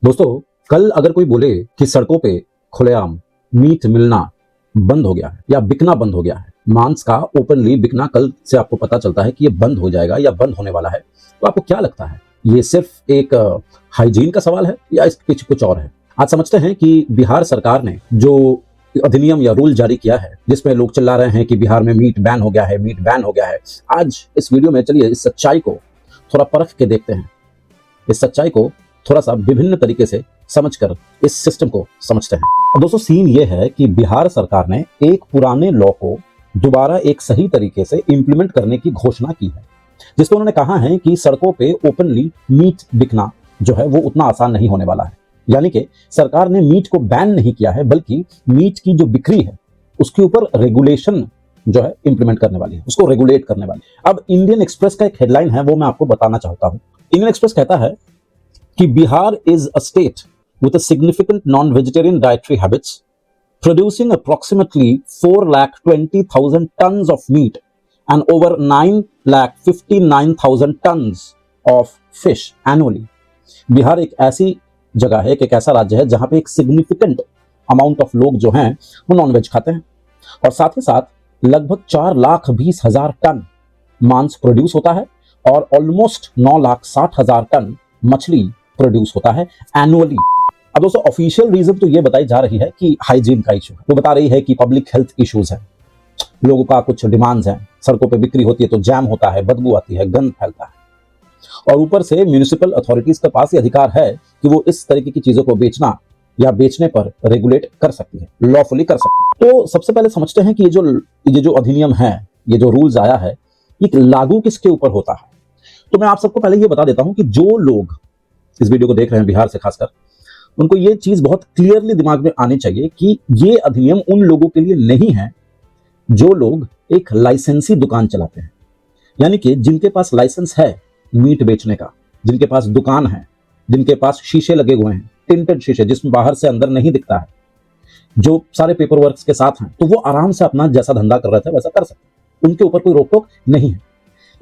दोस्तों, कल अगर कोई बोले कि सड़कों पे खुलेआम मीट मिलना बंद हो गया है या बिकना बंद हो गया है, मांस का ओपनली बिकना कल से आपको पता चलता है कि ये बंद हो जाएगा या बंद होने वाला है, तो आपको क्या लगता है? ये सिर्फ एक हाइजीन का सवाल है या इसके पीछे कुछ और है? आज समझते हैं कि बिहार सरकार ने जो अधिनियम या रूल जारी किया है, जिसमें लोग चिल्ला रहे हैं कि बिहार में मीट बैन हो गया है, मीट बैन हो गया है। आज इस वीडियो में चलिए इस सच्चाई को थोड़ा परख के देखते हैं, इस सच्चाई को थोड़ा सा विभिन्न तरीके से समझकर इस सिस्टम को समझते हैं। अब दोस्तों, सीन ये है कि बिहार सरकार ने एक पुराने लॉ को दोबारा एक सही तरीके से इंप्लीमेंट करने की घोषणा की है, जिसमें उन्होंने कहा है कि सड़कों पे ओपनली मीट बिकना जो है वो उतना आसान नहीं होने वाला है। यानी कि सरकार ने मीट को बैन नहीं किया है, बल्कि मीट की जो बिक्री है उसके ऊपर रेगुलेशन जो है इंप्लीमेंट करने वाली है, उसको रेगुलेट करने वाली है। अब इंडियन एक्सप्रेस का एक हेडलाइन है, वो मैं आपको बताना चाहता हूं। इंडियन एक्सप्रेस कहता है कि Bihar is a state with a significant non-vegetarian dietary habits, producing approximately 4,20,000 tons of meat and over 9,59,000 tons of fish annually. Bihar एक ऐसी जगह है, एक ऐसा राज्य है जहां पे एक सिग्निफिकेंट अमाउंट ऑफ लोग जो हैं वो नॉन वेज खाते हैं, और साथ ही साथ लगभग 4,20,000 टन मांस प्रोड्यूस होता है और ऑलमोस्ट 9,60,000 टन मछली प्रोड्यूस होता है एनुअली। अब दोस्तों, ऑफिशियल रीजन तो ये बताई जा रही है कि हाइजीन का इशू है, वो बता रही है कि पब्लिक हेल्थ इश्यूज है, लोगों का कुछ डिमांड्स हैं, सड़कों पे बिक्री होती है तो जैम होता है, बदबू आती है, गंद फैलता है, और ऊपर से म्युनिसिपल अथॉरिटीज के पास ये अधिकार है कि वो इस तरीके की चीजों को बेचना या बेचने पर रेगुलेट कर सकती है, लॉफुली कर सकती है। तो सबसे पहले समझते हैं कि ये जो अधिनियम है, ये जो रूल्स आया है, ये लागू किसके ऊपर होता है। तो मैं आप सबको पहले ये बता देता हूं कि जो लोग इस वीडियो को देख रहे हैं बिहार से खासकर, उनको ये चीज बहुत क्लियरली दिमाग में आनी चाहिए कि ये अधिनियम उन लोगों के लिए नहीं है जो लोग एक लाइसेंसी दुकान चलाते हैं, यानी कि जिनके पास लाइसेंस है मीट बेचने का, जिनके पास दुकान है, जिनके पास शीशे लगे हुए हैं, टिंटेड शीशे जिसमें बाहर से अंदर नहीं दिखता है, जो सारे पेपर वर्क के साथ हैं, तो वो आराम से अपना जैसा धंधा कर रहे थे वैसा कर सकते हैं, उनके ऊपर कोई रोक टोक नहीं है।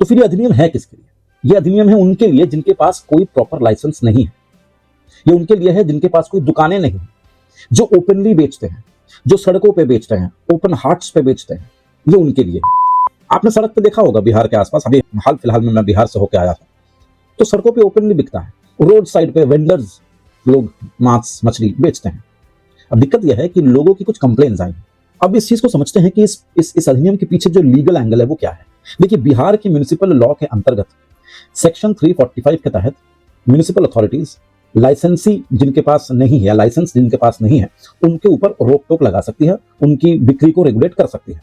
तो फिर ये अधिनियम है किसके लिए? ये अधिनियम है उनके लिए जिनके पास कोई प्रॉपर लाइसेंस नहीं है। ये उनके लिए है जिनके पास कोई दुकानें नहीं है, जो ओपनली बेचते हैं, जो सड़कों पे बेचते हैं, ओपन हार्ट्स पे बेचते हैं, ये उनके लिए है। आपने सड़क पे देखा होगा बिहार के आसपास, अभी हाल फिलहाल में मैं बिहार से होकर आया था, तो सड़कों पे ओपनली बिकता है, रोड साइड पे वेंडर्स लोग मांस मछली बेचते हैं। अब दिक्कत यह है कि लोगों की कुछ कंप्लेंट्स आई। अब इस चीज को समझते हैं कि इस अधिनियम के पीछे जो लीगल एंगल है वो क्या है। देखिए, बिहार के म्युनिसिपल लॉ के अंतर्गत सेक्शन 345 के तहत म्युनिसिपल अथॉरिटीज लाइसेंसी जिनके पास नहीं है, लाइसेंस जिनके पास नहीं है, उनके ऊपर रोक टोक लगा सकती है, उनकी बिक्री को रेगुलेट कर सकती है।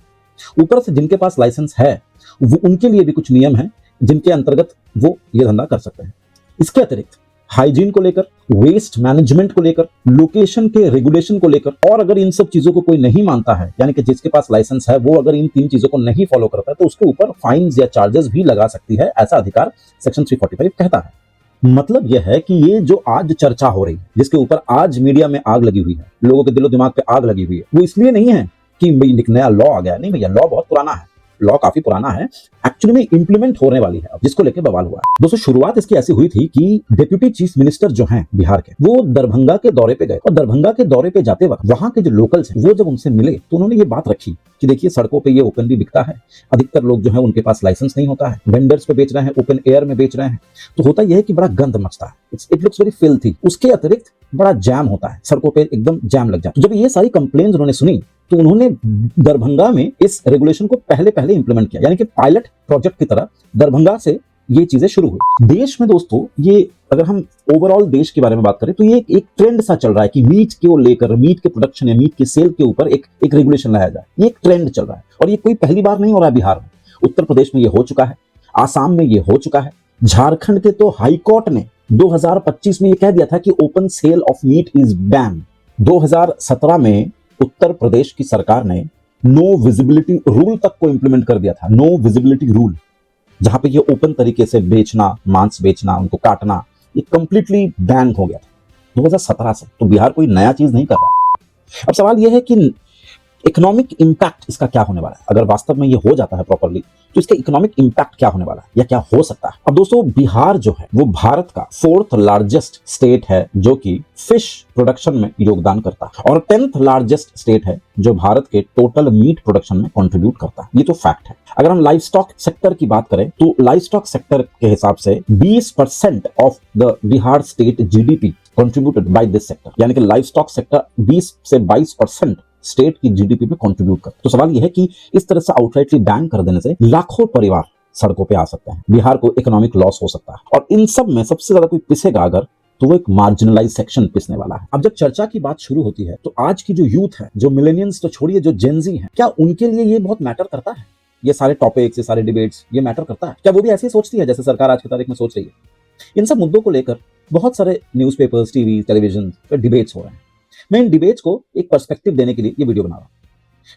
ऊपर से जिनके पास लाइसेंस है वो उनके लिए भी कुछ नियम है जिनके अंतर्गत वो ये धंधा कर सकते हैं। इसके अतिरिक्त हाइजीन को लेकर, वेस्ट मैनेजमेंट को लेकर, लोकेशन के रेगुलेशन को लेकर, और अगर इन सब चीजों को कोई नहीं मानता है, यानी कि जिसके पास लाइसेंस है वो अगर इन 3 चीजों को नहीं फॉलो करता है, तो उसके ऊपर फाइन्स या चार्जेस भी लगा सकती है। ऐसा अधिकार सेक्शन 345 कहता है। मतलब यह है कि ये जो आज चर्चा हो रही है, जिसके ऊपर आज मीडिया में आग लगी हुई है, लोगों के दिलो दिमाग पे आग लगी हुई है, वो इसलिए नहीं है कि भाई एक नया लॉ आ गया। नहीं भैया, लॉ बहुत पुराना है, लॉ काफी पुराना है, एक्चुअली में इंप्लीमेंट होने वाली है, जिसको लेकर बवाल हुआ है। दोस्तों, शुरुआत इसकी ऐसी हुई थी कि डिप्यूटी चीफ मिनिस्टर जो हैं बिहार के, वो दरभंगा के दौरे पे गए, और दरभंगा के दौरे पे जाते वक्त वहां के जो लोकल्स हैं वो जब उनसे मिले तो उन्होंने ये बात रखी कि देखिए, सड़कों पे ये ओपनली बिकता है, अधिकतर लोग जो है उनके पास लाइसेंस नहीं होता है, वेंडर्स पे बेच रहे हैं, ओपन एयर में बेच रहे हैं, तो होता यह है कि बड़ा गंद मचता है, इट लुक्स वेरी फिल्थी। उसके अतिरिक्त बड़ा जैम होता है, सड़कों पे एकदम जैम लग जाता है। जब ये सारी कंप्लेंट्स उन्होंने सुनी तो उन्होंने दरभंगा में इस रेगुलेशन को पहले इंप्लीमेंट किया, यानी कि पायलट प्रोजेक्ट की तरह दरभंगा से ये चीजें शुरू हुई। देश में दोस्तों, ये अगर हम ओवरऑल देश के बारे में बात करें तो ये एक ट्रेंड सा चल रहा है कि मीट को लेकर, मीट के प्रोडक्शन या मीट के सेल के ऊपर एक रेगुलेशन लाया जाए। ये एक ट्रेंड चल रहा है, और ये कोई पहली बार नहीं हो रहा है बिहार में। उत्तर प्रदेश में ये हो चुका है, आसाम में ये हो चुका है, झारखंड के तो हाई कोर्ट ने 2025 में ये कह दिया था कि open sale of meat is ban. 2017 में उत्तर प्रदेश की सरकार ने नो विजिबिलिटी रूल तक को इंप्लीमेंट कर दिया था, नो विजिबिलिटी रूल, जहां पे ये ओपन तरीके से बेचना, मांस बेचना, उनको काटना, ये कंप्लीटली बैन हो गया था 2017 से। तो बिहार कोई नया चीज नहीं कर रहा। अब सवाल यह है कि इकोनॉमिक इंपैक्ट इसका क्या होने वाला है, अगर वास्तव में ये हो जाता है प्रॉपरली तो इसका इकोनॉमिक इंपैक्ट क्या होने वाला है या क्या हो सकता है। अब दोस्तों, बिहार जो है वो भारत का 4th लार्जेस्ट स्टेट है जो कि फिश प्रोडक्शन में योगदान करता है, और 10th लार्जेस्ट स्टेट है जो भारत के टोटल मीट प्रोडक्शन में कंट्रीब्यूट करता है। ये तो फैक्ट है। अगर हम लाइव स्टॉक सेक्टर की बात करें तो लाइव स्टॉक सेक्टर के हिसाब से 20% of the Bihar state GDP contributed by this sector, यानी कि लाइव स्टॉक सेक्टर 20 से 22% स्टेट की जीडीपी में कंट्रीब्यूट कर। तो सवाल यह है कि इस तरह से आउटराइटली बैन कर देने से लाखों परिवार सड़कों पे आ सकते हैं, बिहार को इकोनॉमिक लॉस हो सकता है, और इन सब में सबसे ज्यादा कोई पिसेगा अगर तो वो एक मार्जिनलाइज सेक्शन पिसने वाला है। अब जब चर्चा की बात शुरू होती है तो आज की जो यूथ है, जो मिलेनियंस तो छोड़िए, जो जेनजी है, क्या उनके लिए ये बहुत मैटर करता है? ये सारे टॉपिक्स, ये सारे डिबेट्स, ये मैटर करता है? क्या वो भी ऐसे ही सोचती है जैसे सरकार आज की तारीख में सोच रही है? इन सब मुद्दों को लेकर बहुत सारे न्यूज़पेपर्स, टीवी, टेलीविजन पर डिबेट्स हो रहे हैं। मैं इन डिबेट्स को एक पर्सपेक्टिव देने के लिए ये वीडियो बना रहा हूं।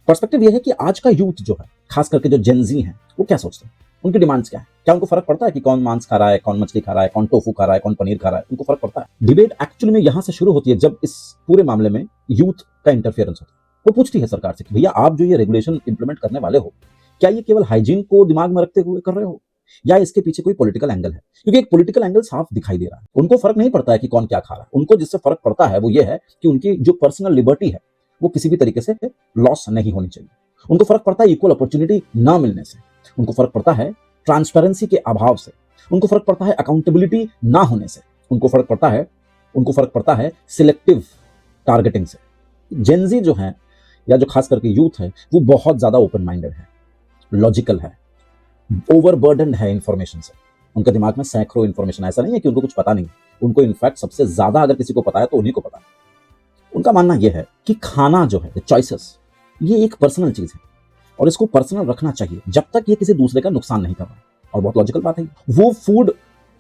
पर्सपेक्टिव ये है कि आज का यूथ जो है, खास करके जो जेनजी हैं, वो क्या सोचते हैं, उनकी डिमांड्स क्या है, क्या उनको फर्क पड़ता है कि कौन मांस खा रहा है, कौन मछली खा रहा है, कौन टोफू खा रहा है, कौन पनीर खा रहा है, उनको फर्क पड़ता है? डिबेट एक्चुअली में यहां से शुरू होती है जब इस पूरे मामले में यूथ का इंटरफेरेंस होता है। वो पूछती है सरकार से कि भैया आप जो ये रेगुलेशन इंप्लीमेंट करने वाले हो, क्या ये केवल हाइजीन को दिमाग में रखते हुए कर रहे हो या इसके पीछे कोई पॉलिटिकल एंगल है? क्योंकि एक पॉलिटिकल एंगल साफ दिखाई दे रहा है। उनको फर्क नहीं पड़ता है कि कौन क्या खा रहा है, उनको जिससे फर्क पड़ता है वो ये है कि उनकी जो पर्सनल लिबर्टी है वो किसी भी तरीके से लॉस नहीं होनी चाहिए। उनको फर्क पड़ता है इक्वल अपॉर्चुनिटी ना मिलने से, उनको फर्क पड़ता है ट्रांसपेरेंसी के अभाव से, उनको फर्क पड़ता है अकाउंटेबिलिटी ना होने से, उनको फर्क पड़ता है सिलेक्टिव टारगेटिंग से। जेनजी जो है या जो खास करके यूथ है वो बहुत ज्यादा ओपन माइंडेड है, लॉजिकल है, ओवरबर्डन्ड है इंफॉर्मेशन से। उनके दिमाग में सैकड़ों इंफॉर्मेशन, ऐसा नहीं है कि उनको कुछ पता नहीं, उनको इनफैक्ट सबसे ज्यादा अगर किसी को पता है तो उन्हीं को पता है। उनका मानना यह है कि खाना जो है, चॉइसेस, ये एक पर्सनल चीज है और इसको पर्सनल रखना चाहिए जब तक ये किसी दूसरे का नुकसान नहीं कर रहा है। और बहुत लॉजिकल बात है। वो फूड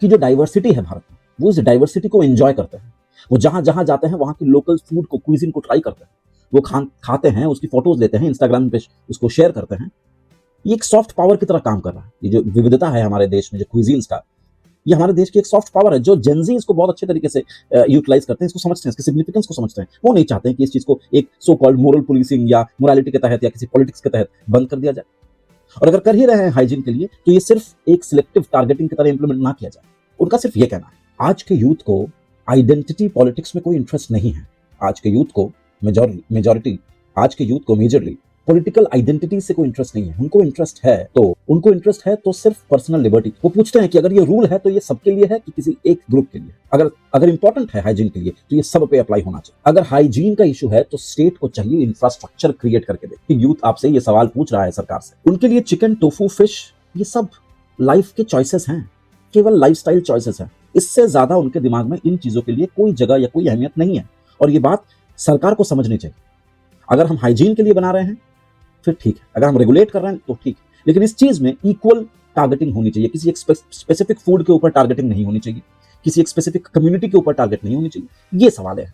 की जो डाइवर्सिटी है भारत में, वो इस डाइवर्सिटी को एंजॉय करते हैं। वो जहां जहां जाते हैं वहां की लोकल फूड को, क्विजीन को ट्राई करते हैं, वो खाते हैं, उसकी फोटोज लेते हैं, इंस्टाग्राम पे उसको शेयर करते हैं। ये एक सॉफ्ट पावर की तरह काम कर रहा है। ये जो विविधता है हमारे देश में, जो क्विजीन्स का, ये हमारे देश की एक सॉफ्ट पावर है जो जेनजी इसको बहुत अच्छे तरीके से यूटिलाइज करते हैं, इसको समझते हैं, इसके सिग्निफिकेंस को समझते हैं। वो नहीं चाहते हैं कि इस चीज को एक सो कॉल्ड मोरल पुलिसिंग या मोरालिटी के तहत या किसी पॉलिटिक्स के तहत बंद कर दिया जाए। और अगर कर ही रहे हैं हाइजीन के लिए तो ये सिर्फ एक सिलेक्टिव टारगेटिंग की तरह इंप्लीमेंट ना किया जाए। उनका सिर्फ ये कहना है। आज के यूथ को आइडेंटिटी पॉलिटिक्स में कोई इंटरेस्ट नहीं है। आज के यूथ को मेजरली पॉलिटिकल आइडेंटिटी से कोई इंटरेस्ट नहीं है। उनको इंटरेस्ट है तो सिर्फ पर्सनल लिबर्टी। वो पूछते हैं कि अगर ये रूल है तो ये सबके लिए है कि किसी एक ग्रुप के लिए? अगर इंपॉर्टेंट है हाइजीन के लिए तो ये सब पे अप्लाई होना चाहिए। अगर हाइजीन का इशू है तो स्टेट को चाहिए इंफ्रास्ट्रक्चर क्रिएट करके दे। यूथ आपसे ये सवाल पूछ रहा है सरकार से। उनके लिए चिकन, टोफू, फिश, ये सब लाइफ के चॉइसेस हैं, केवल लाइफस्टाइल चॉइसेस हैं। इससे ज्यादा उनके दिमाग में इन चीजों के लिए कोई जगह या कोई अहमियत नहीं है। और ये बात सरकार को समझनी चाहिए। अगर हम हाइजीन के लिए बना रहे हैं फिर ठीक है, अगर हम रेगुलेट कर रहे हैं तो ठीक है, लेकिन इस चीज में इक्वल टारगेटिंग होनी चाहिए। किसी एक स्पेसिफिक फूड के ऊपर टारगेटिंग नहीं होनी चाहिए, किसी एक स्पेसिफिक कम्युनिटी के ऊपर टारगेट नहीं होनी चाहिए। ये सवाल है,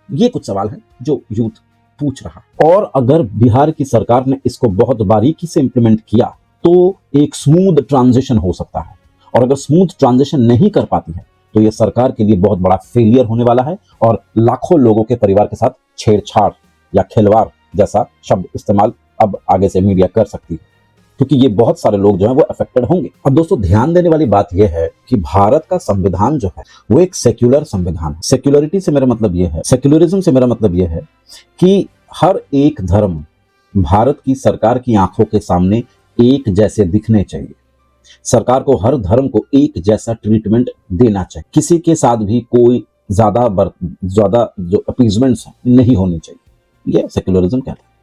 ये कुछ सवाल है जो यूथ पूछ रहा। और अगर बिहार की सरकार ने इसको बहुत बारीकी से इंप्लीमेंट किया तो एक स्मूथ ट्रांजिशन हो सकता है। और अगर स्मूथ ट्रांजिशन नहीं कर पाती है तो यह सरकार के लिए बहुत बड़ा फेलियर होने वाला है और लाखों लोगों के परिवार के साथ छेड़छाड़ या खिलवाड़ जैसा शब्द इस्तेमाल अब आगे से मीडिया कर सकती है, क्योंकि ये बहुत सारे लोग जो हैं वो अफेक्टेड होंगे। अब दोस्तों, ध्यान देने वाली बात यह है कि भारत का संविधान जो है वो एक सेक्युलर संविधान है। सेक्युलरिज्म से मेरा मतलब यह है कि हर एक धर्म भारत की सरकार की आंखों के सामने एक जैसे दिखने चाहिए। सरकार को हर धर्म को एक जैसा ट्रीटमेंट देना चाहिए। किसी के साथ भी कोई ज्यादा जो अपीजमेंट्स नहीं होनी चाहिए। यह सेक्युलरिज्म कहता है।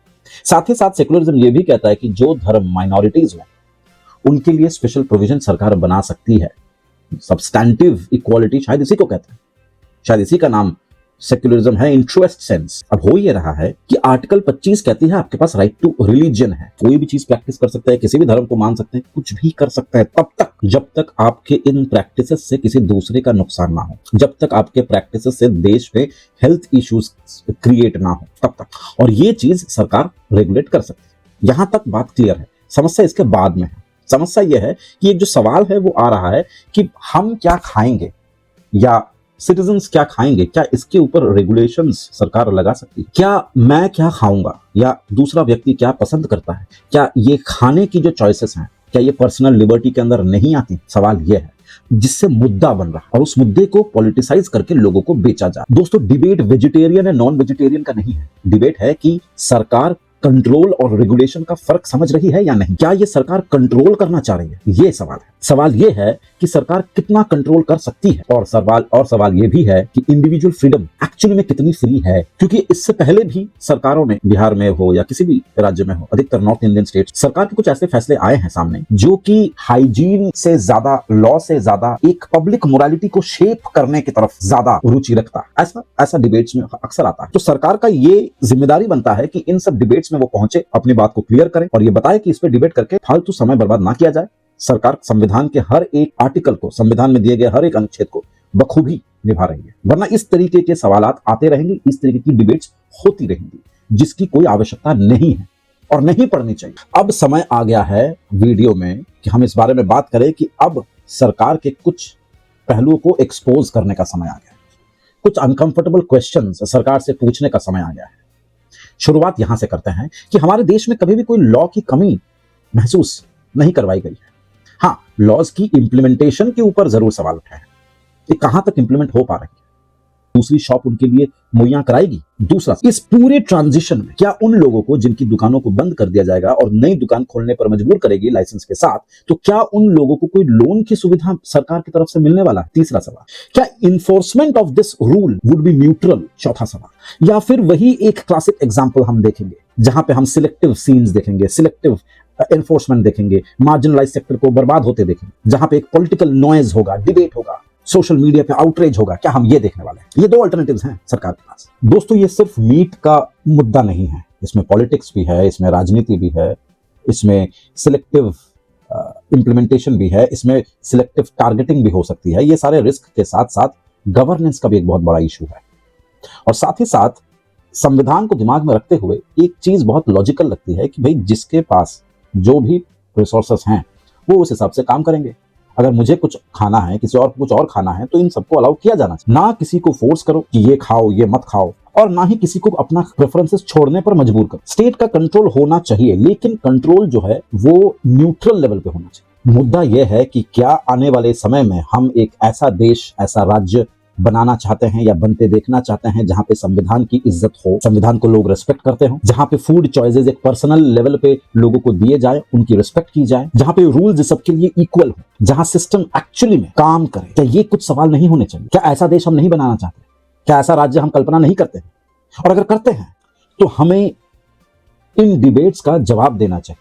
साथ ही साथ सेक्युलरिज्म यह भी कहता है कि जो धर्म माइनॉरिटीज हैं उनके लिए स्पेशल प्रोविजन सरकार बना सकती है। सब्सटैंटिव इक्वालिटी शायद इसी को कहते हैं, शायद इसी का नाम सेक्युलरिज्म है इन ट्रूएस्ट सेंस। अब हो ये रहा है कि आर्टिकल 25 कहती है आपके पास राइट टू रिलीजन है। कोई भी चीज प्रैक्टिस कर सकते हैं, किसी भी धर्म को मान सकते हैं, कुछ भी कर सकते हैं तब तक जब तक आपके इन प्रैक्टिसेस से किसी दूसरे का नुकसान ना हो, जब तक आपके प्रैक्टिसेस से देश में हेल्थ इश्यूज क्रिएट ना हो तब तक। और ये चीज सरकार रेगुलेट कर सकती है। यहां तक बात क्लियर है। समस्या इसके बाद में है। समस्या यह है कि एक जो सवाल है वो आ रहा है कि हम क्या खाएंगे या सिटीजन्स क्या खाएंगे, क्या इसके ऊपर रेगुलेशंस सरकार लगा सकती है? क्या मैं क्या खाऊंगा या दूसरा व्यक्ति क्या पसंद करता है, क्या ये खाने की जो चॉइसेस हैं, क्या ये पर्सनल लिबर्टी के अंदर नहीं आती? सवाल ये है जिससे मुद्दा बन रहा है और उस मुद्दे को पॉलिटिसाइज करके लोगों को बेचा जा। दोस्तों, डिबेट वेजिटेरियन या नॉन वेजिटेरियन का नहीं है। डिबेट है कि सरकार कंट्रोल और रेगुलेशन का फर्क समझ रही है या नहीं। क्या ये सरकार कंट्रोल करना चाह रही है? ये सवाल है। सवाल ये है कि सरकार कितना कंट्रोल कर सकती है, और सवाल ये भी है कि इंडिविजुअल फ्रीडम एक्चुअली में कितनी फ्री है। क्योंकि इससे पहले भी सरकारों ने, बिहार में हो या किसी भी राज्य में हो, अधिकतर नॉर्थ इंडियन स्टेट, सरकार के कुछ ऐसे फैसले आए हैं सामने जो कि हाइजीन से ज्यादा, लॉ से ज्यादा एक पब्लिक मोरालिटी को शेप करने की तरफ ज्यादा रुचि रखता है। ऐसा डिबेट्स में अक्सर आता है। तो सरकार का ये जिम्मेदारी बनता है कि इन सब डिबेट्स में वो पहुंचे, अपनी बात को क्लियर करें और ये बताए कि इस पे डिबेट करके फालतू समय बर्बाद ना किया जाए। सरकार संविधान के हर एक आर्टिकल को, संविधान में दिए गए हर एक अनुच्छेद को बखूबी निभा रही है, वरना इस तरीके के सवालात आते रहेंगे, इस तरीके की डिबेट्स होती रहेंगी जिसकी कोई आवश्यकता नहीं है और नहीं पड़नी चाहिए। अब समय आ गया है वीडियो में कि हम इस बारे में बात करें कि अब सरकार के कुछ पहलुओं को एक्सपोज करने का समय आ गया है। कुछ अनकंफर्टेबल क्वेश्चंस सरकार से पूछने का समय आ गया है। शुरुआत यहां से करते हैं कि हमारे देश में कभी भी कोई लॉ की कमी महसूस नहीं करवाई गई है। हाँ, लॉज की इंप्लीमेंटेशन के ऊपर जरूर सवाल उठे हैं कि कहां तक इंप्लीमेंट हो पा रही है, दूसरी शॉप उनके लिए मुहैया कराएगी। दूसरा, इस पूरे ट्रांजिशन में क्या उन लोगों को जिनकी दुकानों को बंद कर दिया जाएगा और नई दुकान खोलने पर मजबूर करेगी लाइसेंस के साथ, तो क्या उन लोगों को कोई लोन की सुविधा सरकार की तरफ से मिलने वाला है? तीसरा सवाल, क्या enforcement of this rule would be neutral? चौथा सवाल, या फिर वही एक क्लासिक एग्जाम्पल हम देखेंगे जहां पे हम सिलेक्टिव सीन्स देखेंगे, सिलेक्टिव एनफोर्समेंट देखेंगे, मार्जिनलाइज सेक्टर को बर्बाद होते देखेंगे, जहां पे एक पॉलिटिकल नॉइज होगा, डिबेट होगा, सोशल मीडिया पे आउटरीच होगा। क्या हम ये देखने वाले हैं? ये दो अल्टरनेटिव्स हैं सरकार के पास। दोस्तों, ये सिर्फ मीट का मुद्दा नहीं है, इसमें पॉलिटिक्स भी है, इसमें राजनीति भी है, इसमें सिलेक्टिव इंप्लीमेंटेशन भी है, इसमें सिलेक्टिव टारगेटिंग भी हो सकती है। ये सारे रिस्क के साथ साथ गवर्नेंस का भी एक बहुत बड़ा इशू है। और साथ ही साथ संविधान को दिमाग में रखते हुए एक चीज बहुत लॉजिकल लगती है कि भाई जिसके पास जो भी रिसोर्सेस हैं वो उस हिसाब से काम करेंगे। अगर मुझे कुछ खाना है, किसी और कुछ और खाना है, तो इन सबको अलाउ किया जाना चाहिए। ना किसी को फोर्स करो कि ये खाओ, ये मत खाओ, और ना ही किसी को अपना प्रेफरेंसेस छोड़ने पर मजबूर करो। स्टेट का कंट्रोल होना चाहिए, लेकिन कंट्रोल जो है वो न्यूट्रल लेवल पे होना चाहिए। मुद्दा यह है कि क्या आने वाले समय में हम एक ऐसा देश, ऐसा राज्य बनाना चाहते हैं या बनते देखना चाहते हैं जहां पे संविधान की इज्जत हो, संविधान को लोग रिस्पेक्ट करते हो, जहां पे फूड चॉइसेस एक पर्सनल लेवल पे लोगों को दिए जाए, उनकी रिस्पेक्ट की जाए, जहां पे रूल्स सबके लिए इक्वल हो, जहां सिस्टम एक्चुअली में काम करे? क्या ये कुछ सवाल नहीं होने चाहिए? क्या ऐसा देश हम नहीं बनाना चाहते? क्या ऐसा राज्य हम कल्पना नहीं करते हैं? और अगर करते हैं तो हमें इन डिबेट्स का जवाब देना चाहिए।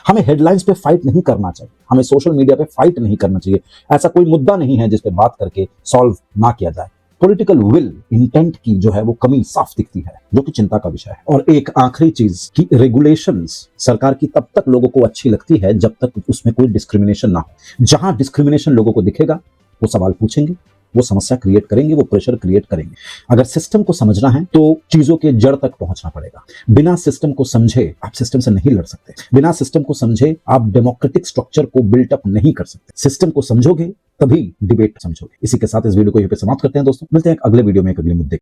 हमें हेडलाइंस पे फाइट नहीं करना चाहिए, हमें सोशल मीडिया पे फाइट नहीं करना चाहिए। ऐसा कोई मुद्दा नहीं है जिस पे बात करके सॉल्व ना किया जाए। पॉलिटिकल विल, इंटेंट की जो है वो कमी साफ दिखती है, जो कि चिंता का विषय है। और एक आखिरी चीज कि रेगुलेशंस सरकार की तब तक लोगों को अच्छी लगती है जब तक उसमें कोई डिस्क्रिमिनेशन ना हो। जहां डिस्क्रिमिनेशन लोगों को दिखेगा वो सवाल पूछेंगे, वो समस्या क्रिएट करेंगे, वो प्रेशर क्रिएट करेंगे। अगर सिस्टम को समझना है तो चीजों के जड़ तक पहुंचना पड़ेगा। बिना सिस्टम को समझे आप सिस्टम से नहीं लड़ सकते। बिना सिस्टम को समझे आप डेमोक्रेटिक स्ट्रक्चर को बिल्टअप नहीं कर सकते। सिस्टम को समझोगे तभी डिबेट समझोगे। इसी के साथ इस वीडियो को यहीं पे समाप्त करते हैं दोस्तों। मिलते हैं एक अगले वीडियो में एक अगले मुद्दे।